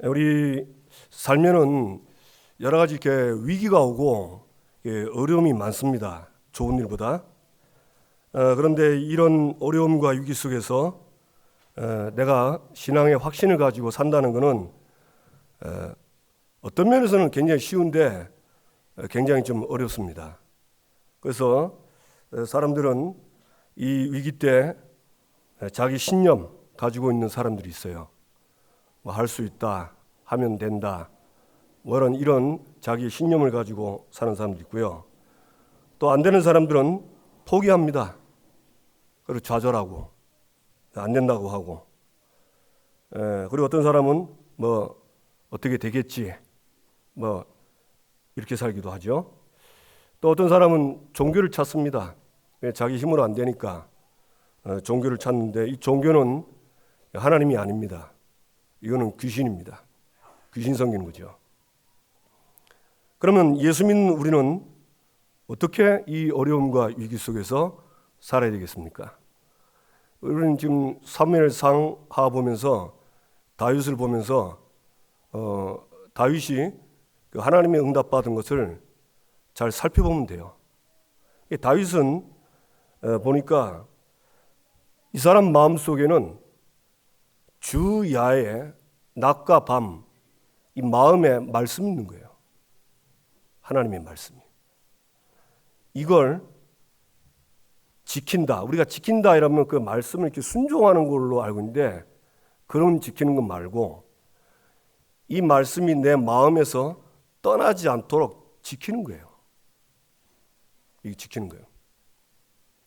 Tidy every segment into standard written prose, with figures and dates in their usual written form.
우리 살면은 여러 가지 이렇게 위기가 오고 어려움이 많습니다. 좋은 일보다. 그런데 이런 어려움과 위기 속에서 내가 신앙의 확신을 가지고 산다는 것은 어떤 면에서는 굉장히 쉬운데 굉장히 좀 어렵습니다. 그래서 사람들은 이 위기 때 자기 신념 가지고 있는 사람들이 있어요. 뭐 할 수 있다, 하면 된다, 뭐 이런 자기 신념을 가지고 사는 사람도 있고요. 또 안 되는 사람들은 포기합니다. 그리고 좌절하고 안 된다고 하고, 그리고 어떤 사람은 뭐 어떻게 되겠지, 뭐 이렇게 살기도 하죠. 또 어떤 사람은 종교를 찾습니다. 자기 힘으로 안 되니까 종교를 찾는데, 이 종교는 하나님이 아닙니다. 이거는 귀신입니다. 귀신 섬기는 거죠. 그러면 예수 믿는 우리는 어떻게 이 어려움과 위기 속에서 살아야 되겠습니까? 우리는 지금 사무엘상 하 보면서 다윗을 보면서 다윗이 하나님의 응답받은 것을 잘 살펴보면 돼요. 다윗은 보니까 이 사람 마음속에는 주야에 낮과 밤 이 마음에 말씀이 있는 거예요. 하나님의 말씀이. 이걸 지킨다. 우리가 지킨다 이러면 그 말씀을 이렇게 순종하는 걸로 알고 있는데, 그런 지키는 것 말고 이 말씀이 내 마음에서 떠나지 않도록 지키는 거예요. 이게 지키는 거예요.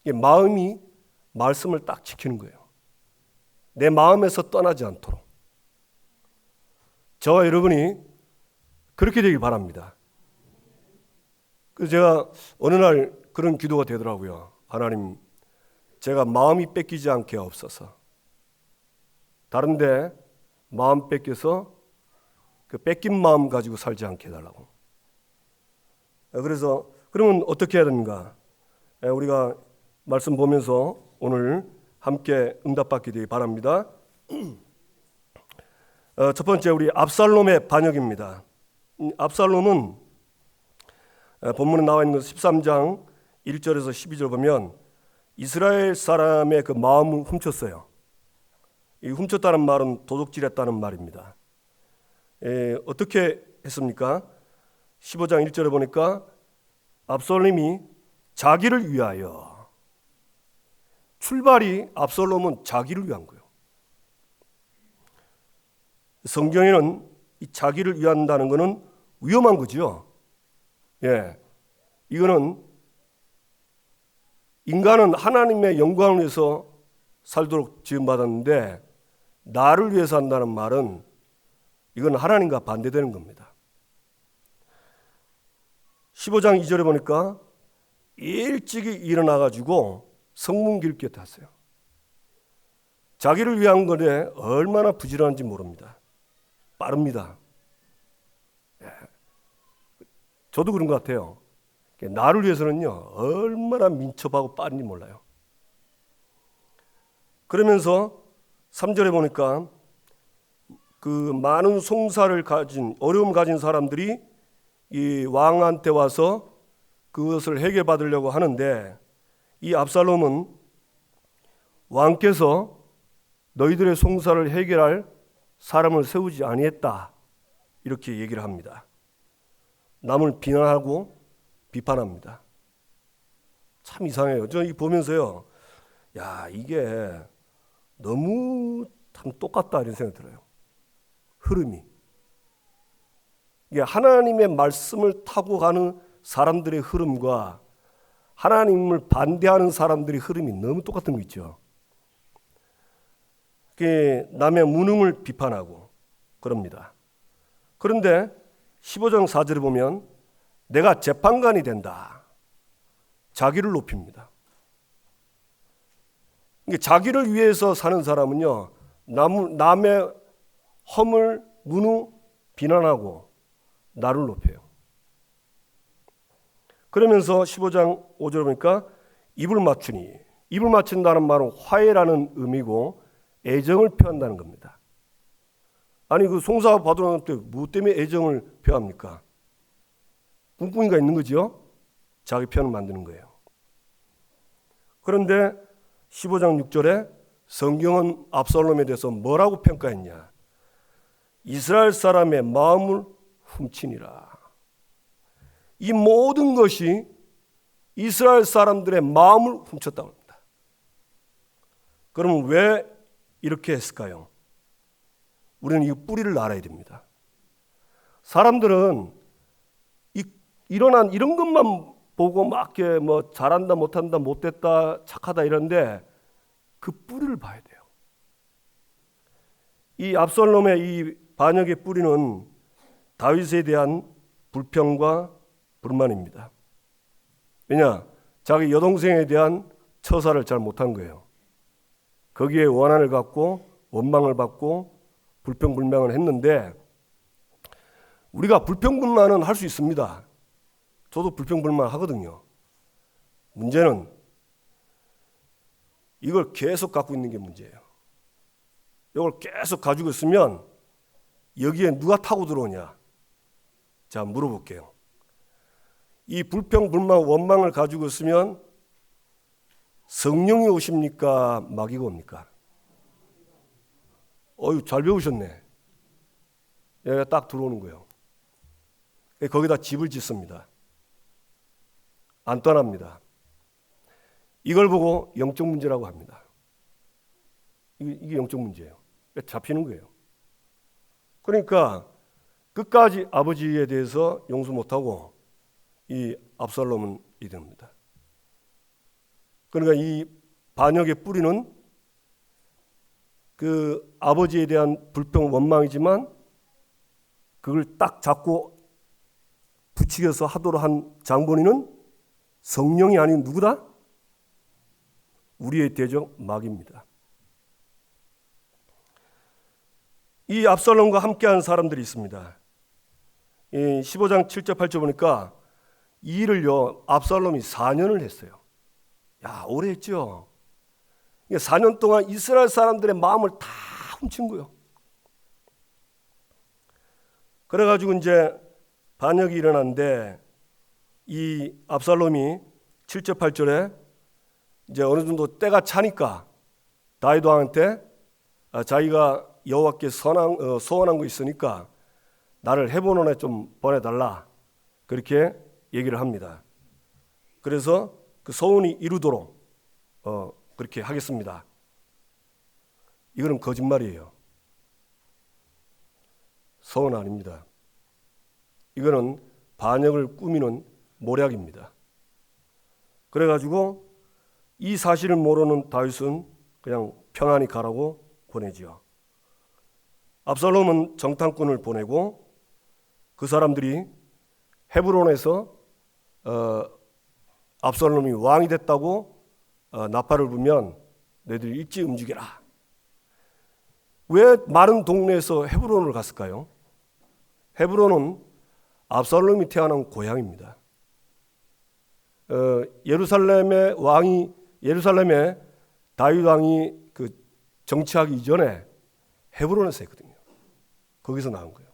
이게 마음이 말씀을 딱 지키는 거예요. 내 마음에서 떠나지 않도록. 저와 여러분이 그렇게 되길 바랍니다. 그래서 제가 어느 날 그런 기도가 되더라고요. 하나님, 제가 마음이 뺏기지 않게 하옵소서. 다른데 마음 뺏겨서 그 뺏긴 마음 가지고 살지 않게 해달라고. 그래서 그러면 어떻게 해야 되는가? 우리가 말씀 보면서 오늘 함께 응답받게 되기 바랍니다. 첫 번째, 우리 압살롬의 반역입니다. 압살롬은 본문에 나와 있는 13장 1절에서 12절 보면 이스라엘 사람의 그 마음을 훔쳤어요. 이 훔쳤다는 말은 도둑질했다는 말입니다. 어떻게 했습니까? 15장 1절에 보니까 압살롬이 자기를 위하여, 출발이 압살롬은 자기를 위한 거예요. 성경에는 이 자기를 위한다는 것은 위험한 거죠. 이거는 인간은 하나님의 영광을 위해서 살도록 지음받았는데, 나를 위해서 한다는 말은 이건 하나님과 반대되는 겁니다. 15장 2절에 보니까 일찍이 일어나가지고 성문길 곁에 왔어요. 자기를 위한 것에 얼마나 부지런한지 모릅니다. 빠릅니다. 저도 그런 것 같아요. 나를 위해서는요, 얼마나 민첩하고 빠른지 몰라요. 그러면서 3절에 보니까 그 많은 송사를 가진, 어려움 가진 사람들이 이 왕한테 와서 그것을 해결받으려고 하는데, 이 압살롬은 왕께서 너희들의 송사를 해결할 사람을 세우지 아니했다, 이렇게 얘기를 합니다. 남을 비난하고 비판합니다. 참 이상해요. 저 이 보면서요, 야, 이게 너무 참 똑같다 이런 생각이 들어요. 흐름이. 이게 하나님의 말씀을 타고 가는 사람들의 흐름과 하나님을 반대하는 사람들의 흐름이 너무 똑같은 거 있죠. 남의 무능을 비판하고 그럽니다. 그런데 15장 4절에 보면 내가 재판관이 된다. 자기를 높입니다. 자기를 위해서 사는 사람은요, 남의 허물, 무능 비난하고 나를 높여요. 그러면서 15장 5절에 보니까 입을 맞추니, 입을 맞춘다는 말은 화해라는 의미고 애정을 표한다는 겁니다. 아니 그 송사 바드론한테 뭐 때문에 애정을 표합니까? 꿍꿍이가 있는 거죠. 자기 편을 만드는 거예요. 그런데 15장 6절에 성경은 압살롬에 대해서 뭐라고 평가했냐? 이스라엘 사람의 마음을 훔치니라. 이 모든 것이 이스라엘 사람들의 마음을 훔쳤다고 합니다. 그러면 왜 이렇게 했을까요? 우리는 이 뿌리를 알아야 됩니다. 사람들은 일어난 이런 것만 보고 막 이렇게 뭐 잘한다 못한다 못됐다 착하다 이런데 그 뿌리를 봐야 돼요. 이 압살롬의 이 반역의 뿌리는 다윗에 대한 불평과 불만입니다. 왜냐? 자기 여동생에 대한 처사를 잘 못한 거예요. 거기에 원한을 갖고 원망을 받고 불평불만을 했는데 우리가 불평불만은 할 수 있습니다. 저도 불평불만 하거든요. 문제는 이걸 계속 갖고 있는 게 문제예요. 이걸 계속 가지고 있으면 여기에 누가 타고 들어오냐? 자, 물어볼게요. 이 불평, 불만, 원망을 가지고 있으면 성령이 오십니까? 마귀가 옵니까? 잘 배우셨네. 얘가 딱 들어오는 거예요. 거기다 집을 짓습니다. 안 떠납니다. 이걸 보고 영적 문제라고 합니다. 이게 영적 문제예요. 잡히는 거예요. 그러니까 끝까지 아버지에 대해서 용서 못하고 이 압살롬은 이릅니다. 그러니까 이 반역의 뿌리는 그 아버지에 대한 불평 원망이지만 그걸 딱 잡고 부추겨서 하도록 한 장본인은 성령이 아닌 누구다? 우리의 대적 마귀입니다. 이 압살롬과 함께한 사람들이 있습니다. 15장 7절 8절 보니까 이 일을요 압살롬이 4년을 했어요. 야, 오래 했죠. 4년 동안 이스라엘 사람들의 마음을 다 훔친 거예요. 그래가지고 이제 반역이 일어났는데 이 압살롬이 7절 8절에 이제 어느 정도 때가 차니까 다윗 왕한테 자기가 여호와께 소원한 거 있으니까 나를 헤브론에 좀 보내달라 그렇게 얘기를 합니다. 그래서 그 소원이 이루도록 그렇게 하겠습니다. 이거는 거짓말이에요. 소원 아닙니다. 이거는 반역을 꾸미는 모략입니다. 그래가지고 이 사실을 모르는 다윗은 그냥 평안히 가라고 보내지요. 압살롬은 정탐꾼을 보내고 그 사람들이 헤브론에서 압살롬이 왕이 됐다고 나팔을 불면 너희들이 일찍 움직여라. 왜 많은 동네에서 헤브론을 갔을까요? 헤브론은 압살롬이 태어난 고향입니다. 예루살렘의 다윗 왕이 그 정치하기 이전에 헤브론에서 했거든요. 거기서 나온 거예요.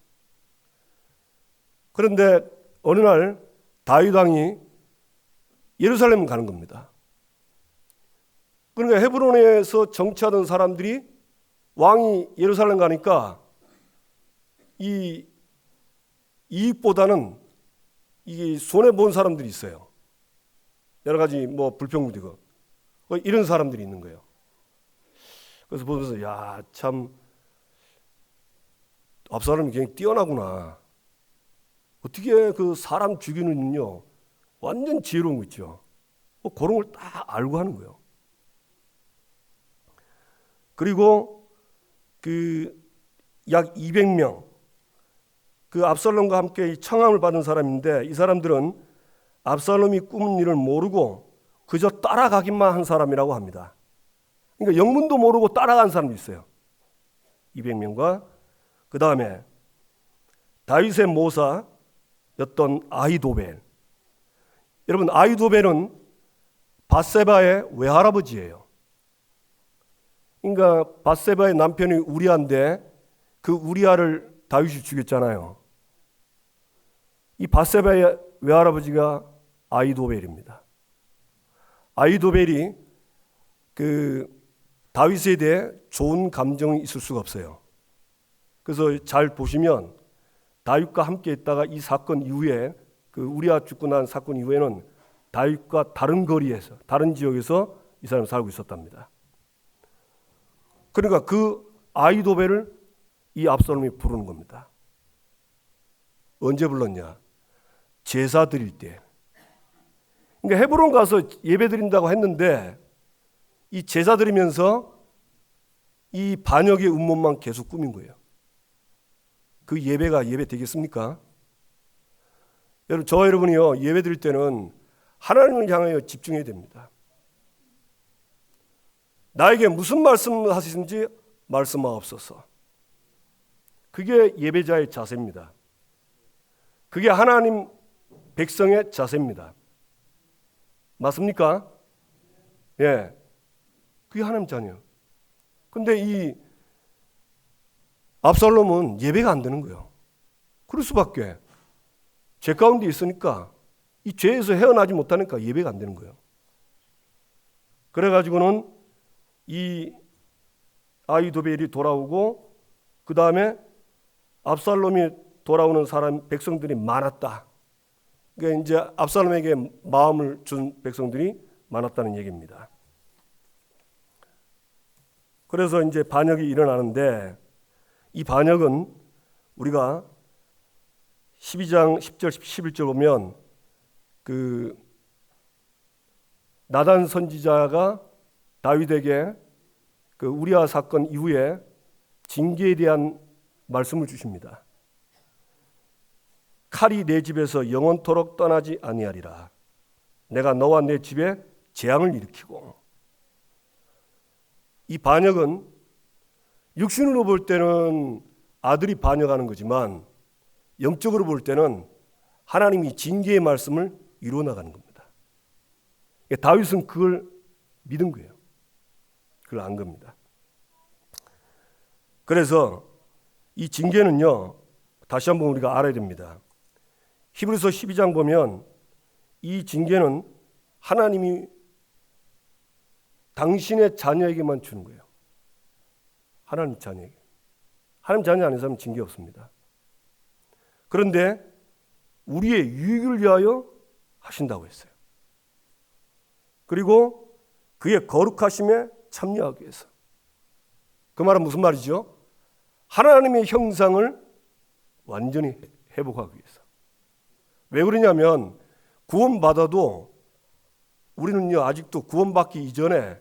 그런데 어느 날 다윗 왕이 예루살렘 가는 겁니다. 그러니까 헤브론에서 정치하던 사람들이 왕이 예루살렘 가니까 이 이익보다는 이 손해 본 사람들이 있어요. 여러 가지 뭐 불평불이고 이런 사람들이 있는 거예요. 그래서 보면서 야, 참 압살롬이 굉장히 뛰어나구나. 어떻게 그 사람 죽이는요 완전 지혜로운 거 있죠. 그런 걸 딱 알고 하는 거예요. 그리고 그 약 200명 그 압살롬과 함께 청함을 받은 사람인데 이 사람들은 압살롬이 꾸민 일을 모르고 그저 따라가기만 한 사람이라고 합니다. 그러니까 영문도 모르고 따라간 사람도 있어요. 200명과 그 다음에 다윗의 모사였던 아히도벨. 여러분 아히도벨은 밧세바의 외할아버지예요. 그러니까 밧세바의 남편이 우리아인데 그 우리아를 다윗이 죽였잖아요. 이 밧세바의 외할아버지가 아히도벨입니다. 아히도벨이 그 다윗에 대해 좋은 감정이 있을 수가 없어요. 그래서 잘 보시면 다윗과 함께 있다가 이 사건 이후에 그 우리아 죽고 난 사건 이후에는 다윗과 다른 거리에서 다른 지역에서 이 사람이 살고 있었답니다. 그러니까 그 아히도벨을 이 압살롬이 부르는 겁니다. 언제 불렀냐? 제사 드릴 때. 그러니까 헤브론 가서 예배 드린다고 했는데 이 제사 드리면서 이 반역의 음모만 계속 꾸민 거예요. 그 예배가 예배 되겠습니까? 여러분, 저와 여러분이요, 예배 드릴 때는 하나님을 향하여 집중해야 됩니다. 나에게 무슨 말씀을 하시든지 말씀하옵소서. 그게 예배자의 자세입니다. 그게 하나님 백성의 자세입니다. 맞습니까? 예. 그게 하나님 자녀예요. 근데 이 압살롬은 예배가 안 되는 거예요. 그럴 수밖에. 죄 가운데 있으니까 이 죄에서 헤어나지 못하니까 예배가 안 되는 거예요. 그래가지고는 이 아히도벨이 돌아오고 그 다음에 압살롬이 돌아오는 사람 백성들이 많았다. 그러니까 이제 압살롬에게 마음을 준 백성들이 많았다는 얘기입니다. 그래서 이제 반역이 일어나는데 이 반역은 우리가 12장 10절 11절 보면 그 나단 선지자가 다윗에게 그 우리아 사건 이후에 징계에 대한 말씀을 주십니다. 칼이 내 집에서 영원토록 떠나지 아니하리라. 내가 너와 내 집에 재앙을 일으키고. 이 반역은 육신으로 볼 때는 아들이 반역하는 거지만 영적으로 볼 때는 하나님이 징계의 말씀을 이루어 나가는 겁니다. 다윗은 그걸 믿은 거예요. 그걸 안 겁니다. 그래서 이 징계는요, 다시 한번 우리가 알아야 됩니다. 히브리서 12장 보면 이 징계는 하나님이 당신의 자녀에게만 주는 거예요. 하나님 자녀에게. 하나님 자녀 아닌 사람은 징계 없습니다. 그런데 우리의 유익을 위하여 하신다고 했어요. 그리고 그의 거룩하심에 참여하기 위해서. 그 말은 무슨 말이죠? 하나님의 형상을 완전히 회복하기 위해서. 왜 그러냐면 구원받아도 우리는요 아직도 구원받기 이전에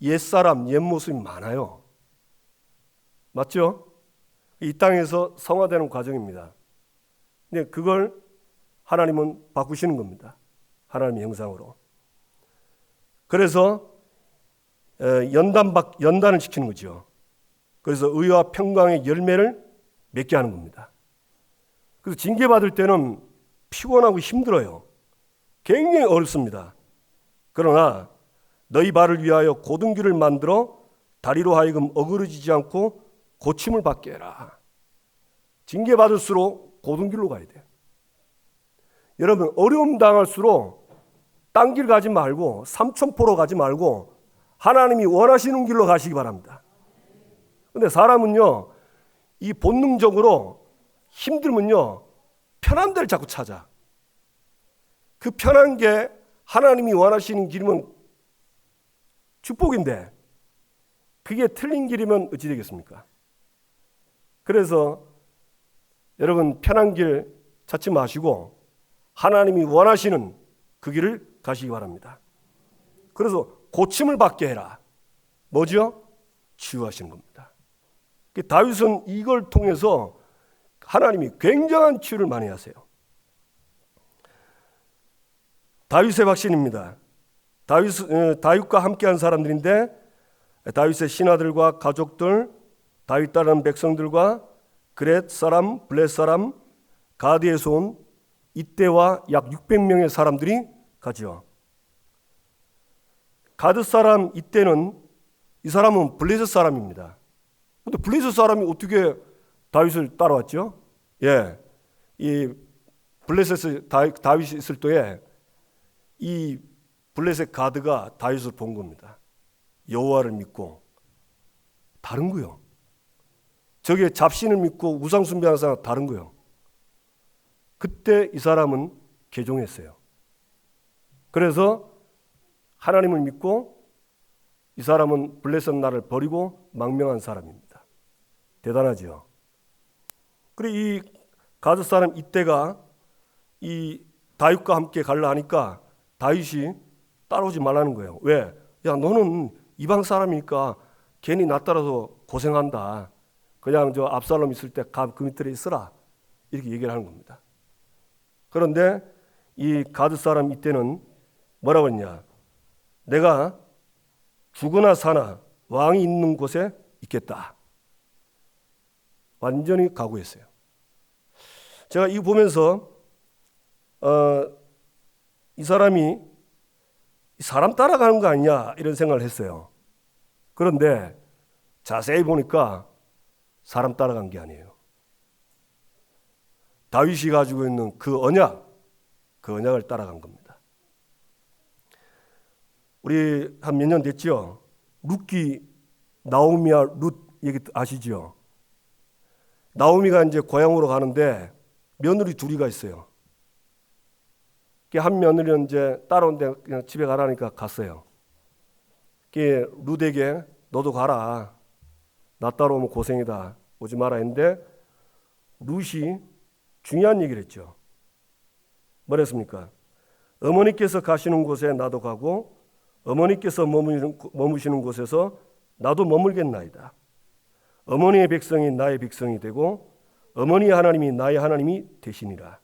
옛사람, 옛모습이 많아요. 맞죠? 이 땅에서 성화되는 과정입니다. 근데 그걸 하나님은 바꾸시는 겁니다. 하나님의 형상으로. 그래서 연단을 시키는 거죠. 그래서 의와 평강의 열매를 맺게 하는 겁니다. 그래서 징계받을 때는 피곤하고 힘들어요. 굉장히 어렵습니다. 그러나 너희 발을 위하여 고등길을 만들어 다리로 하여금 어그러지지 않고 고침을 받게 해라. 징계받을수록 고등길로 가야 돼요. 여러분, 어려움 당할수록 딴 길 가지 말고 삼천포로 가지 말고 하나님이 원하시는 길로 가시기 바랍니다. 근데 사람은요, 이 본능적으로 힘들면요, 편한 데를 자꾸 찾아. 그 편한 게 하나님이 원하시는 길이면 축복인데 그게 틀린 길이면 어찌 되겠습니까? 그래서 여러분 편한 길 찾지 마시고 하나님이 원하시는 그 길을 가시기 바랍니다. 그래서 고침을 받게 해라. 뭐죠? 치유하시는 겁니다. 다윗은 이걸 통해서 하나님이 굉장한 치유를 많이 하세요. 다윗의 확신입니다. 다윗과 함께한 사람들인데 다윗의 신하들과 가족들, 다윗 따르는 백성들과 그렛 사람, 블렛 사람, 가드에서 온 이때와 약 600명의 사람들이 가죠. 가드 사람 이때는 이 사람은 블레셋 사람입니다. 근데 블레셋 사람이 어떻게 다윗을 따라왔죠. 예, 이 블레셋 다윗이 있을 때에 이 블레셋 가드가 다윗을 본 겁니다. 여호와를 믿고 다른 거요. 저게 잡신을 믿고 우상 숭배하는 사람 다른 거요. 그때 이 사람은 개종했어요. 그래서 하나님을 믿고 이 사람은 블레셋 나라를 버리고 망명한 사람입니다. 대단하죠. 그리고 이 가드 사람 이때가 이 다윗과 함께 갈라 하니까 다윗이 따라오지 말라는 거예요. 왜? 야, 너는 이방 사람이니까 괜히 나 따라서 고생한다. 그냥 저 압살롬 있을 때 그 밑에 있으라. 이렇게 얘기를 하는 겁니다. 그런데 이 가드 사람 이때는 뭐라고 했냐? 내가 죽으나 사나 왕이 있는 곳에 있겠다. 완전히 각오했어요. 제가 이거 보면서 이 사람이 사람 따라가는 거 아니냐 이런 생각을 했어요. 그런데 자세히 보니까 사람 따라간 게 아니에요. 다윗이 가지고 있는 그 언약을 따라간 겁니다. 우리 한 몇 년 됐죠? 룻기 나오미와 룻 얘기 아시죠? 나오미가 이제 고향으로 가는데 며느리 둘이가 있어요. 한 며느리는 이제 따라온데 그냥 집에 가라니까 갔어요. 룻에게 너도 가라. 나 따라오면 고생이다. 오지 마라 했는데 룻이 중요한 얘기를 했죠. 뭐랬습니까? 어머니께서 가시는 곳에 나도 가고 어머니께서 머무시는 곳에서 나도 머물겠나이다. 어머니의 백성이 나의 백성이 되고 어머니의 하나님이 나의 하나님이 되시니라.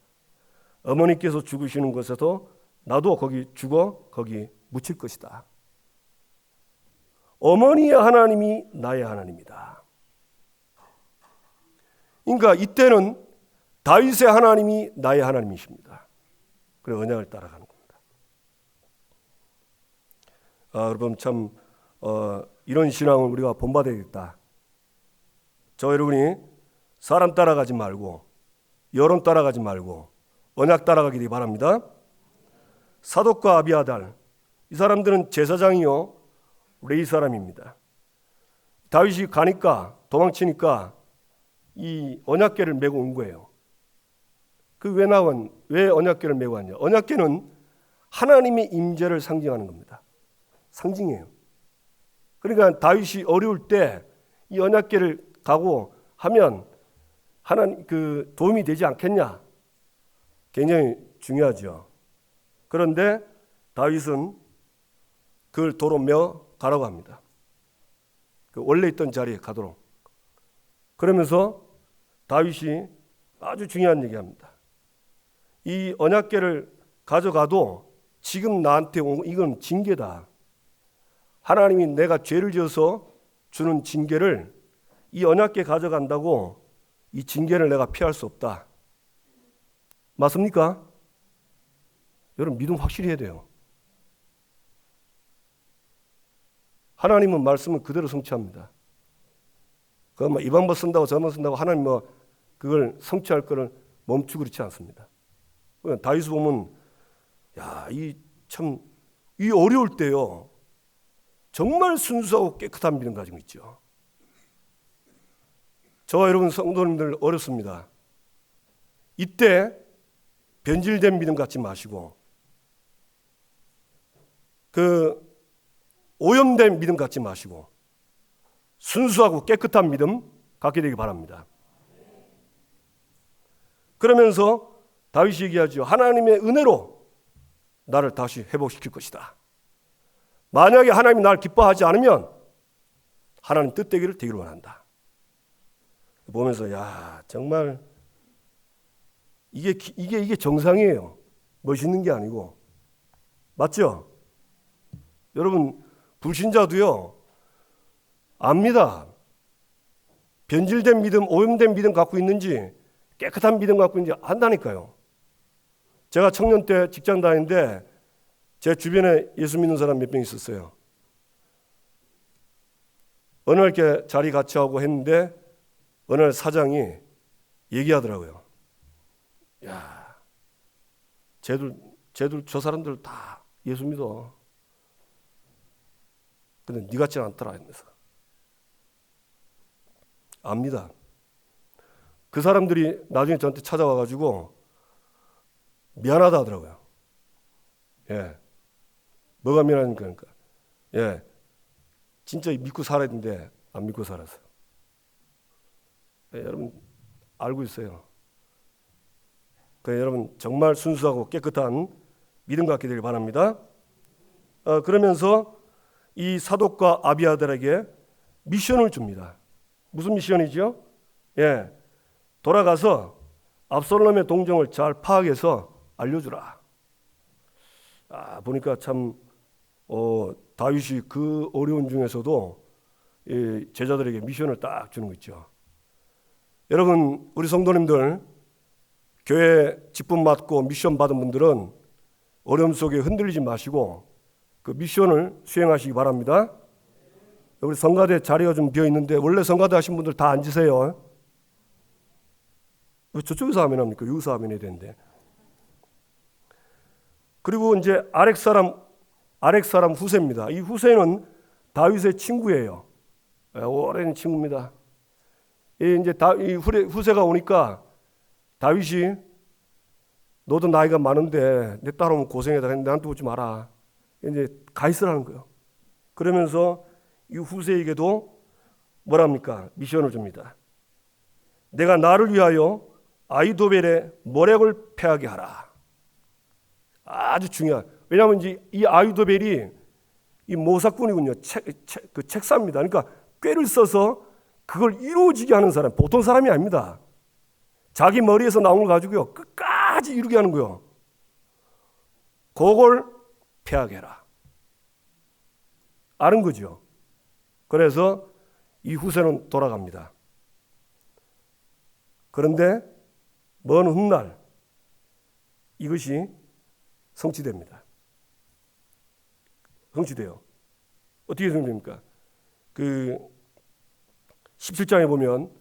어머니께서 죽으시는 곳에서 나도 거기 죽어 거기 묻힐 것이다. 어머니의 하나님이 나의 하나님이다. 그러니까 이때는 다윗의 하나님이 나의 하나님이십니다. 그래 언약을 따라가는 겁니다. 여러분 참 이런 신앙을 우리가 본받아야겠다. 저 여러분이 사람 따라가지 말고 여론 따라가지 말고 언약 따라가기를 바랍니다. 사독과 아비아달 이 사람들은 제사장이요 레위 사람입니다. 다윗이 가니까 도망치니까 이 언약궤를 메고 온 거예요. 왜 언약궤를 메고 왔냐? 언약궤는 하나님의 임재를 상징하는 겁니다. 상징이에요. 그러니까 다윗이 어려울 때 이 언약궤를 가고 하면 하나님 그 도움이 되지 않겠냐? 굉장히 중요하죠. 그런데 다윗은 그걸 도로 메어 가라고 합니다. 그 원래 있던 자리에 가도록. 그러면서 다윗이 아주 중요한 얘기합니다. 이 언약궤를 가져가도 지금 나한테 온 이건 징계다. 하나님이 내가 죄를 지어서 주는 징계를 이 언약궤 가져간다고 이 징계를 내가 피할 수 없다. 맞습니까? 여러분 믿음 확실히 해야 돼요. 하나님은 말씀을 그대로 성취합니다. 그거 뭐 이 방법 쓴다고 저 방법 쓴다고 하나님 뭐 그걸 성취할 거를 멈추고 그렇지 않습니다. 다윗을 보면 이 어려울 때요 정말 순수하고 깨끗한 믿음 가지고 있죠. 저와 여러분 성도님들 어렵습니다. 이때 변질된 믿음 갖지 마시고 그 오염된 믿음 갖지 마시고 순수하고 깨끗한 믿음 갖게 되기 바랍니다. 그러면서 다윗이 얘기하죠. 하나님의 은혜로 나를 다시 회복시킬 것이다. 만약에 하나님이 나를 기뻐하지 않으면 하나님 뜻되기를 되기를 원한다. 보면서 정말 이게 정상이에요. 멋있는 게 아니고. 맞죠? 여러분 불신자도요 압니다. 변질된 믿음, 오염된 믿음 갖고 있는지 깨끗한 믿음 갖고 있는지 안다니까요. 제가 청년 때 직장 다니는데 제 주변에 예수 믿는 사람 몇 명 있었어요. 어느 날 이렇게 자리 같이 하고 했는데 어느 날 사장이 얘기하더라고요. 야, 쟤들 저 사람들 다 예수 믿어. 근데 네 같지는 않더라 하면서. 압니다. 그 사람들이 나중에 저한테 찾아와가지고 미안하다 하더라고요. 예, 뭐가 미안하니까 그러니까. 예, 진짜 믿고 살아야 되는데 안 믿고 살았어요. 예, 여러분 알고 있어요. 여러분 정말 순수하고 깨끗한 믿음 갖게 되길 바랍니다. 그러면서 이 사독과 아비아들에게 미션을 줍니다. 무슨 미션이죠? 예, 돌아가서 압살롬의 동정을 잘 파악해서 알려주라. 보니까 참 다윗이 그 어려운 중에서도 제자들에게 미션을 딱 주는 거 있죠. 여러분, 우리 성도님들 교회 직분 맡고 미션 받은 분들은 어려움 속에 흔들리지 마시고 그 미션을 수행하시기 바랍니다. 우리 성가대 자리가 좀 비어 있는데 원래 성가대 하신 분들 다 앉으세요. 왜 저쪽에서 하면 합니까? 여기서 하면 해야 되는데. 그리고 이제 아렉 사람 후세입니다. 이 후세는 다윗의 친구예요. 오랜 친구입니다. 이제 이 후세가 오니까 다윗이 너도 나이가 많은데 내 따라오면 고생해다 했는데 나한테 오지 마라. 이제 가 있으라는 거예요. 그러면서 이 후세에게도 뭐랍니까? 미션을 줍니다. 내가 나를 위하여 아히도벨의 모략을 패하게 하라. 아주 중요한. 왜냐하면 이제 이 아히도벨이 이 모사꾼이군요. 그 책사입니다. 그러니까 꾀를 써서 그걸 이루어지게 하는 사람, 보통 사람이 아닙니다. 자기 머리에서 나온 걸 가지고요 끝까지 이루게 하는 거예요. 그걸 패하게 해라. 아는 거죠. 그래서 이 후세는 돌아갑니다. 그런데 먼 훗날 이것이 성취됩니다. 성취돼요. 어떻게 성취됩니까? 그 17장에 보면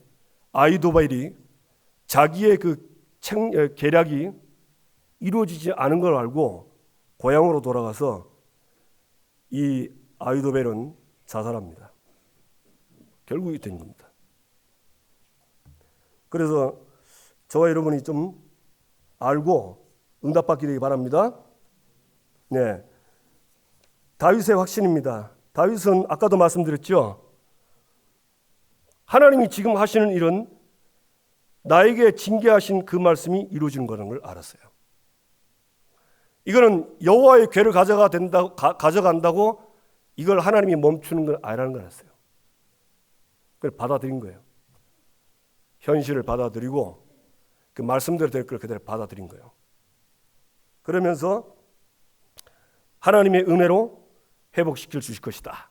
아히도벨이 자기의 그 계략이 이루어지지 않은 걸 알고 고향으로 돌아가서 이 아히도벨은 자살합니다. 결국 이렇게 된 겁니다. 그래서 저와 여러분이 좀 알고 응답받게 되기 바랍니다. 네, 다윗의 확신입니다. 다윗은 아까도 말씀드렸죠. 하나님이 지금 하시는 일은 나에게 징계하신 그 말씀이 이루어지는 거라는 걸 알았어요. 이거는 여호와의 궤를 가져간다고 이걸 하나님이 멈추는 건 아니라는 걸 알았어요. 그걸 받아들인 거예요. 현실을 받아들이고 그 말씀대로 될 걸 그대로 받아들인 거예요. 그러면서 하나님의 은혜로 회복시킬 수 있을 것이다.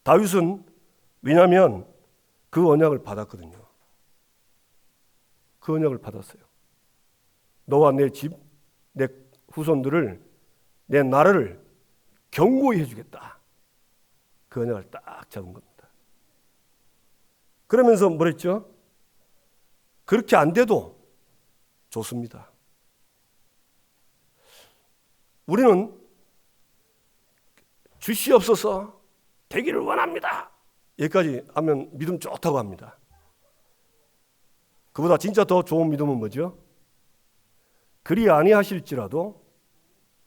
다윗은 왜냐하면 그 언약을 받았거든요. 그 언약을 받았어요. 너와 내 집, 내 후손들을, 내 나라를 견고히 해주겠다. 그 언약을 딱 잡은 겁니다. 그러면서 뭐랬죠? 그렇게 안 돼도 좋습니다. 우리는 주시옵소서 되기를 원합니다. 여기까지 하면 믿음 좋다고 합니다. 그보다 진짜 더 좋은 믿음은 뭐죠? 그리 아니하실지라도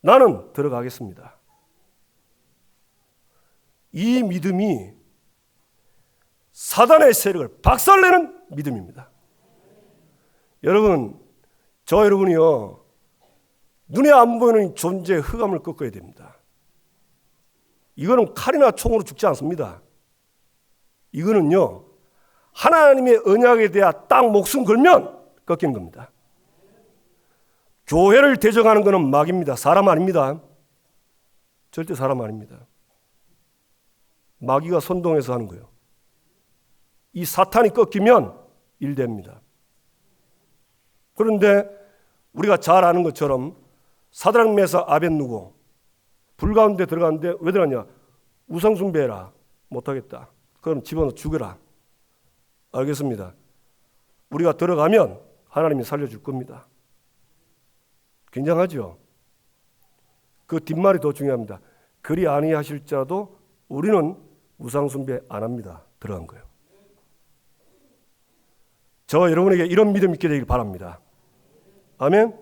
나는 들어가겠습니다. 이 믿음이 사단의 세력을 박살내는 믿음입니다. 여러분, 저 여러분이요 눈에 안 보이는 존재의 흑암을 꺾어야 됩니다. 이거는 칼이나 총으로 죽지 않습니다. 이거는요 하나님의 언약에 대해 딱 목숨 걸면 꺾이는 겁니다. 교회를 대적하는 것은 마귀입니다. 사람 아닙니다. 절대 사람 아닙니다. 마귀가 선동해서 하는 거예요. 이 사탄이 꺾이면 일 됩니다. 그런데 우리가 잘 아는 것처럼 사드락 메삭 아벳느고 불 가운데 들어갔는데 왜 들어갔냐? 우상 숭배해라. 못하겠다. 그럼 집어넣어 죽여라. 알겠습니다. 우리가 들어가면 하나님이 살려줄 겁니다. 굉장하죠? 그 뒷말이 더 중요합니다. 그리 아니하실지라도 우리는 우상 숭배 안 합니다. 들어간 거예요. 저와 여러분에게 이런 믿음 있게 되길 바랍니다. 아멘.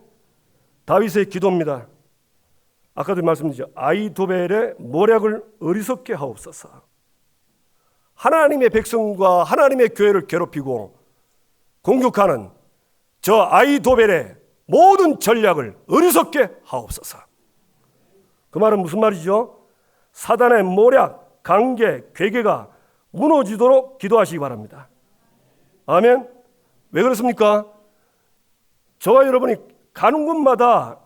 다윗의 기도입니다. 아까도 말씀드렸죠. 아히도벨의 모략을 어리석게 하옵소서. 하나님의 백성과 하나님의 교회를 괴롭히고 공격하는 저 아히도벨의 모든 전략을 어리석게 하옵소서. 그 말은 무슨 말이죠? 사단의 모략, 관계, 괴계가 무너지도록 기도하시기 바랍니다. 아멘. 왜 그렇습니까? 저와 여러분이 가는 곳마다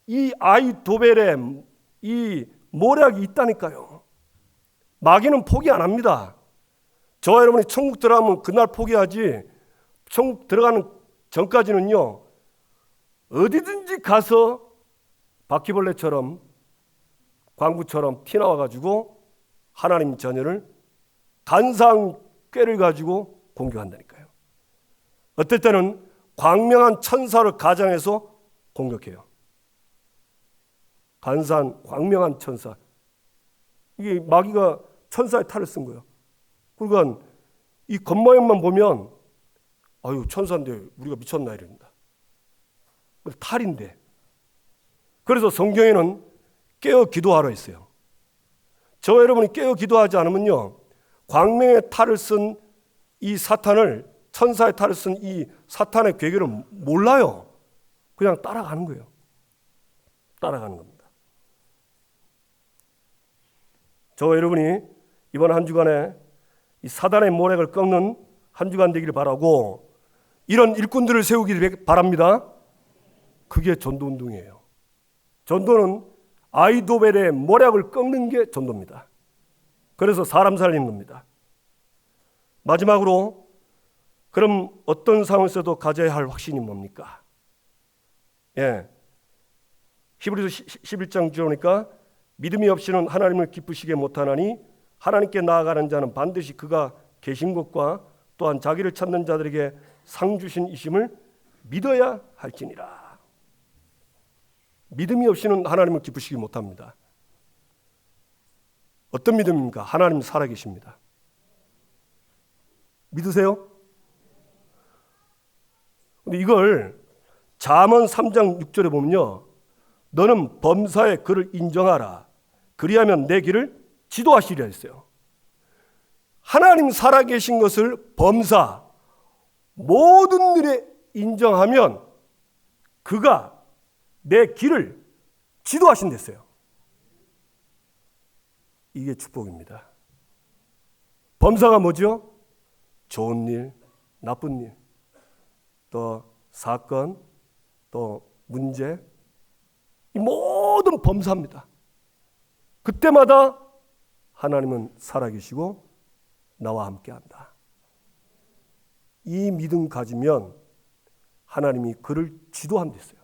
이 아히도벨의 이 모략이 있다니까요. 마귀는 포기 안 합니다. 저와 여러분이 천국 들어가면 그날 포기하지, 천국 들어가는 전까지는요, 어디든지 가서 바퀴벌레처럼 광구처럼 튀나와가지고 하나님 자녀를 간사한 꾀를 가지고 공격한다니까요. 어떨 때는 광명한 천사를 가장해서 공격해요. 간사한 광명한 천사. 이게 마귀가 천사의 탈을 쓴 거예요. 그러니까 이 겉모양만 보면 아유 천사인데 우리가 미쳤나 이런다. 탈인데. 그래서 성경에는 깨어 기도하라 했어요. 저와 여러분이 깨어 기도하지 않으면요, 광명의 탈을 쓴 이 사탄을, 천사의 탈을 쓴 이 사탄의 괴계를 몰라요. 그냥 따라가는 거예요. 따라가는 겁니다. 저와 여러분이 이번 한 주간에 이 사단의 모략을 꺾는 한 주간 되기를 바라고, 이런 일꾼들을 세우기를 바랍니다. 그게 전도운동이에요. 전도는 아히도벨의 모략을 꺾는 게 전도입니다. 그래서 사람 살리는 겁니다. 마지막으로, 그럼 어떤 상황에서도 가져야 할 확신이 뭡니까? 히브리서 11장 보니까 믿음이 없이는 하나님을 기쁘시게 못하나니 하나님께 나아가는 자는 반드시 그가 계신 것과 또한 자기를 찾는 자들에게 상 주신 이심을 믿어야 할지니라. 믿음이 없이는 하나님을 기쁘시게 못합니다. 어떤 믿음입니까? 하나님 살아계십니다. 믿으세요? 근데 이걸 잠언 3장 6절에 보면요, 너는 범사의 그를 인정하라. 그리하면 내 길을 지도하시리라 했어요. 하나님 살아계신 것을 범사, 모든 일에 인정하면 그가 내 길을 지도하신댔어요. 이게 축복입니다. 범사가 뭐죠? 좋은 일, 나쁜 일, 또 사건, 또 문제, 이 모든 범사입니다. 그때마다 하나님은 살아계시고 나와 함께한다. 이 믿음 가지면 하나님이 그를 지도한댔어요.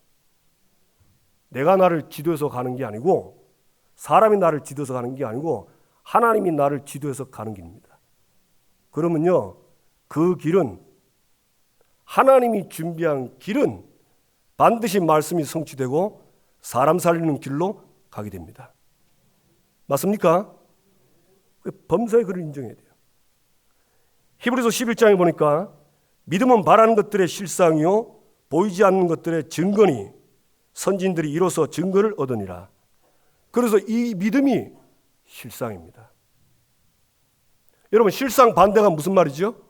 내가 나를 지도해서 가는 게 아니고, 사람이 나를 지도해서 가는 게 아니고 하나님이 나를 지도해서 가는 길입니다. 그러면요, 그 길은, 하나님이 준비한 길은 반드시 말씀이 성취되고 사람 살리는 길로 가게 됩니다. 맞습니까? 범사의 그를 인정해야 돼요. 히브리서 11장에 보니까 믿음은 바라는 것들의 실상이요 보이지 않는 것들의 증거니 선진들이 이로써 증거를 얻으니라. 그래서 이 믿음이 실상입니다. 여러분, 실상 반대가 무슨 말이죠?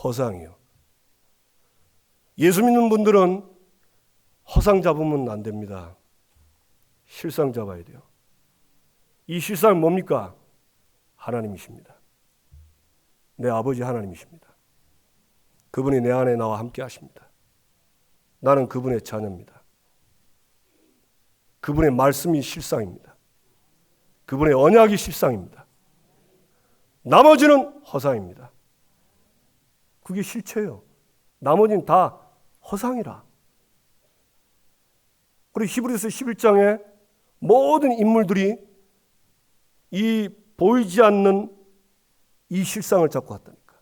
허상이요. 예수 믿는 분들은 허상 잡으면 안 됩니다. 실상 잡아야 돼요. 이 실상은 뭡니까? 하나님이십니다. 내 아버지 하나님이십니다. 그분이 내 안에 나와 함께 하십니다. 나는 그분의 자녀입니다. 그분의 말씀이 실상입니다. 그분의 언약이 실상입니다. 나머지는 허상입니다. 그게 실체예요. 나머지는 다 허상이라. 그리고 히브리서 11장에 모든 인물들이 이 보이지 않는 이 실상을 잡고 왔다니까.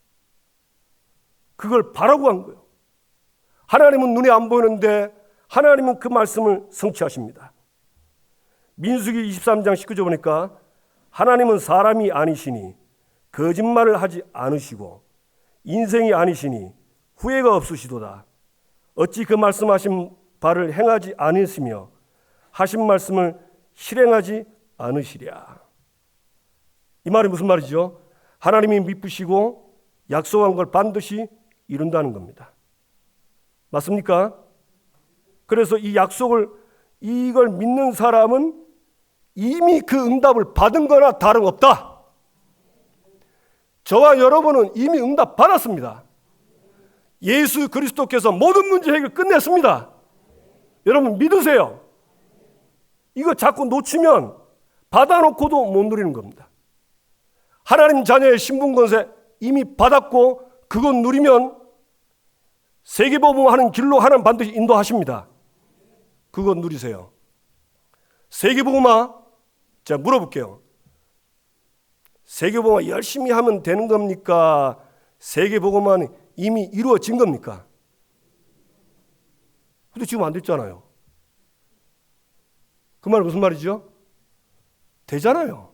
그걸 바라고 한 거예요. 하나님은 눈에 안 보이는데 하나님은 그 말씀을 성취하십니다. 민수기 23장 19절 보니까 하나님은 사람이 아니시니 거짓말을 하지 않으시고 인생이 아니시니 후회가 없으시도다. 어찌 그 말씀하신 바를 행하지 않으시며 하신 말씀을 실행하지 않으시랴. 이 말이 무슨 말이죠? 하나님이 미쁘시고 약속한 걸 반드시 이룬다는 겁니다. 맞습니까? 그래서 이 약속을 이걸 믿는 사람은 이미 그 응답을 받은 거나 다름없다. 저와 여러분은 이미 응답 받았습니다. 예수 그리스도께서 모든 문제 해결 끝냈습니다. 여러분 믿으세요. 이거 자꾸 놓치면 받아놓고도 못 누리는 겁니다. 하나님 자녀의 신분권세 이미 받았고 그것 누리면 세계복음하는 길로 하나님 반드시 인도하십니다. 그것 누리세요. 세계복음화 제가 물어볼게요. 세계복음화 열심히 하면 되는 겁니까? 세계복음화는 이미 이루어진 겁니까? 근데 지금 안 됐잖아요. 그 말 무슨 말이죠? 되잖아요.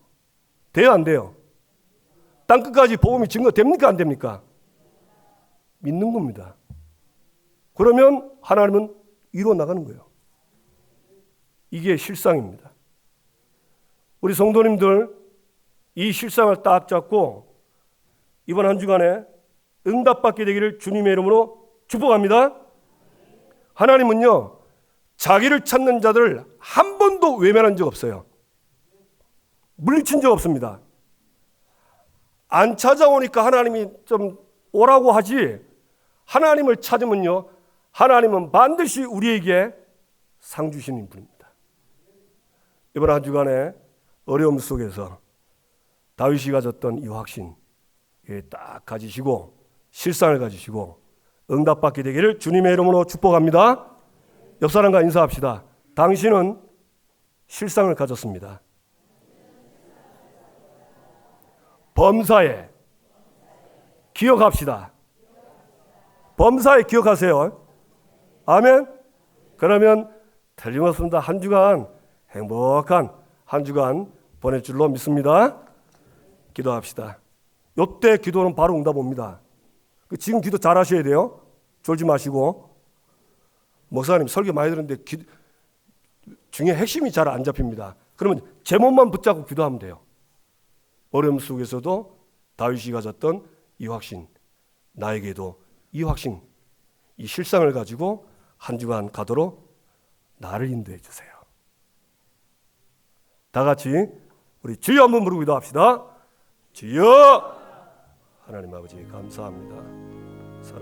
돼요, 안 돼요? 땅끝까지 복음이 증거됩니까, 안 됩니까? 믿는 겁니다. 그러면 하나님은 이루어 나가는 거예요. 이게 실상입니다. 우리 성도님들 이 실상을 딱 잡고 이번 한 주간에 응답받게 되기를 주님의 이름으로 축복합니다. 하나님은요 자기를 찾는 자들을 한 번도 외면한 적 없어요. 물리친 적 없습니다. 안 찾아오니까 하나님이 좀 오라고 하지, 하나님을 찾으면요 하나님은 반드시 우리에게 상 주시는 분입니다. 이번 한 주간에 어려움 속에서 다윗이 가졌던 이 확신 딱 가지시고 실상을 가지시고 응답받게 되기를 주님의 이름으로 축복합니다. 옆 사람과 인사합시다. 당신은 실상을 가졌습니다. 범사에 기억합시다. 범사에 기억하세요. 아멘. 그러면 틀림없습니다. 한 주간 행복한 한 주간 보낼 줄로 믿습니다. 기도합시다. 이때 기도는 바로 응답 옵니다. 지금 기도 잘 하셔야 돼요. 졸지 마시고. 목사님 설교 많이 들었는데 중에 핵심이 잘 안 잡힙니다. 그러면 제목만 붙잡고 기도하면 돼요. 어려움 속에서도 다윗이 가졌던 이 확신, 나에게도 이 확신, 이 실상을 가지고 한 주간 가도록 나를 인도해 주세요. 다 같이 우리 주여 한번 부르고 기도합시다. 주여! 하나님 아버지 감사합니다.